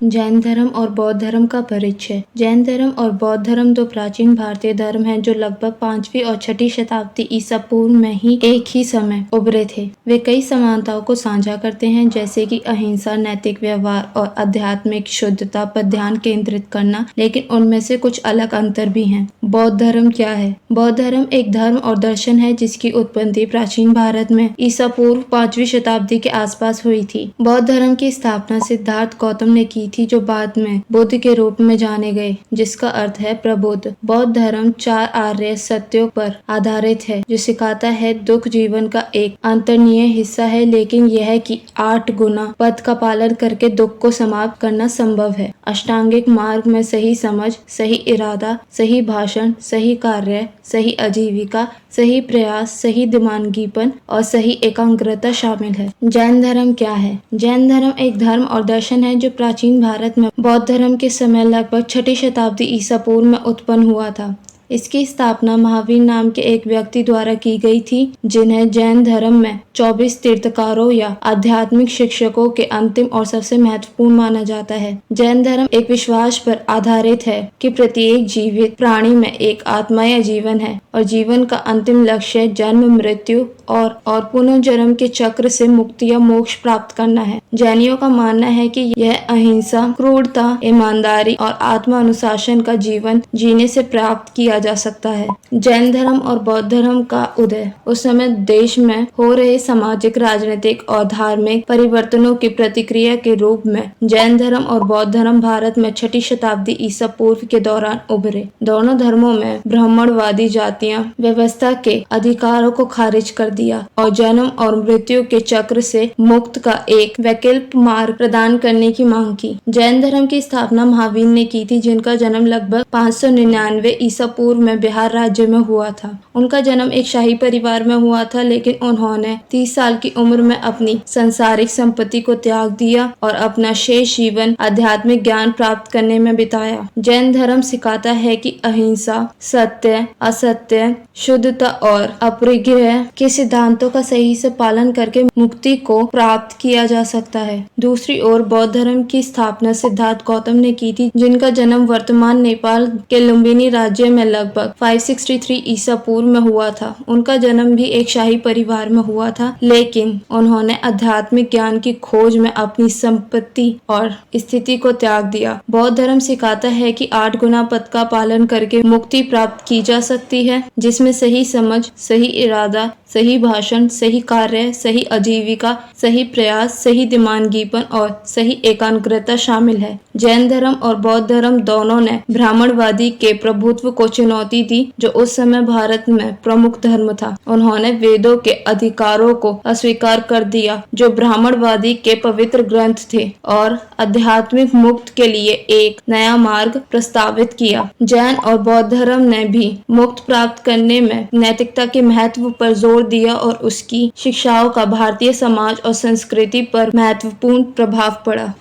जैन धर्म और बौद्ध धर्म का परिचय। जैन धर्म और बौद्ध धर्म दो प्राचीन भारतीय धर्म हैं जो लगभग 5वीं और 6ठी शताब्दी ईसा पूर्व में ही एक ही समय उभरे थे। वे कई समानताओं को साझा करते हैं, जैसे कि अहिंसा, नैतिक व्यवहार और आध्यात्मिक शुद्धता पर ध्यान केंद्रित करना, लेकिन उनमें से कुछ अलग अंतर भी हैं। बौद्ध धर्म क्या है? बौद्ध धर्म एक धर्म और दर्शन है जिसकी उत्पत्ति प्राचीन भारत में ईसा पूर्व 5वीं शताब्दी के आसपास हुई थी। बौद्ध धर्म की स्थापना सिद्धार्थ गौतम ने की थी, जो बाद में बुद्ध के रूप में जाने गए, जिसका अर्थ है प्रबुद्ध। बौद्ध धर्म 4 आर्य सत्यों पर आधारित है, जो सिखाता है दुख जीवन का एक अंतर्निहित हिस्सा है, लेकिन यह कि 8 गुना पथ का पालन करके दुख को समाप्त करना संभव है। अष्टांगिक मार्ग में सही समझ, सही इरादा, सही भाषण, सही कार्य, सही आजीविका, सही प्रयास, सही दिमागीपन और सही एकाग्रता शामिल है। जैन धर्म क्या है? जैन धर्म एक धर्म और दर्शन है जो प्राचीन भारत में बौद्ध धर्म के समय लगभग 6ठी शताब्दी ईसा पूर्व में उत्पन्न हुआ था। इसकी स्थापना महावीर नाम के एक व्यक्ति द्वारा की गई थी, जिन्हें जैन धर्म में 24 तीर्थकारों या आध्यात्मिक शिक्षकों के अंतिम और सबसे महत्वपूर्ण माना जाता है। जैन धर्म एक विश्वास पर आधारित है कि प्रत्येक जीवित प्राणी में एक आत्मा या जीवन है और जीवन का अंतिम लक्ष्य जन्म, मृत्यु और पुनर्जन्म के चक्र से मुक्ति या मोक्ष प्राप्त करना है। जैनियों का मानना है कि यह अहिंसा, क्रूरता, ईमानदारी और आत्मा अनुशासन का जीवन जीने से प्राप्त किया जा सकता है। जैन धर्म और बौद्ध धर्म का उदय उस समय देश में हो रहे सामाजिक, राजनीतिक और धार्मिक परिवर्तनों की प्रतिक्रिया के रूप में जैन धर्म और बौद्ध धर्म भारत में 6ठी शताब्दी ईसा पूर्व के दौरान उभरे। दोनों धर्मों में ब्राह्मणवादी जातियां व्यवस्था के अधिकारों को खारिज कर दिया और जन्म और मृत्यु के चक्र से मुक्त का एक वैकल्पिक मार्ग प्रदान करने की मांग की। जैन धर्म की स्थापना महावीर ने की थी, जिनका जन्म लगभग 599 ईसा पूर्व में बिहार राज्य में हुआ था। उनका जन्म एक शाही परिवार में हुआ था, लेकिन उन्होंने 30 साल की उम्र में अपनी सांसारिक संपत्ति को त्याग दिया और अपना शेष जीवन आध्यात्मिक ज्ञान प्राप्त करने में बिताया। जैन धर्म सिखाता है कि अहिंसा, सत्य, असत्य, शुद्धता और अपरिग्रह के सिद्धांतों का सही से पालन करके मुक्ति को प्राप्त किया जा सकता है। दूसरी ओर बौद्ध धर्म की स्थापना सिद्धार्थ गौतम ने की थी, जिनका जन्म वर्तमान नेपाल के लुम्बिनी राज्य में लगभग 563 ईसा पूर्व में हुआ था। उनका जन्म भी एक शाही परिवार में हुआ था, लेकिन उन्होंने आध्यात्मिक ज्ञान की खोज में अपनी संपत्ति और स्थिति को त्याग दिया। बौद्ध धर्म सिखाता है कि 8 गुना पथ का पालन करके मुक्ति प्राप्त की जा सकती है, जिसमें सही समझ, सही इरादा, सही भाषण, सही कार्य, सही आजीविका, सही प्रयास, सही दिमागीपन और सही एकाग्रता शामिल है। जैन धर्म और बौद्ध धर्म दोनों ने ब्राह्मणवादी के प्रभुत्व को चुनौती दी, जो उस समय भारत में प्रमुख धर्म था। उन्होंने वेदों के अधिकारों को अस्वीकार कर दिया, जो ब्राह्मणवादी के पवित्र ग्रंथ थे, और आध्यात्मिक मुक्त के लिए एक नया मार्ग प्रस्तावित किया। जैन और बौद्ध धर्म ने भी मुक्त प्राप्त करने में नैतिकता के महत्व पर जोर दिया और उसकी शिक्षाओं का भारतीय समाज और संस्कृति पर महत्वपूर्ण प्रभाव पड़ा।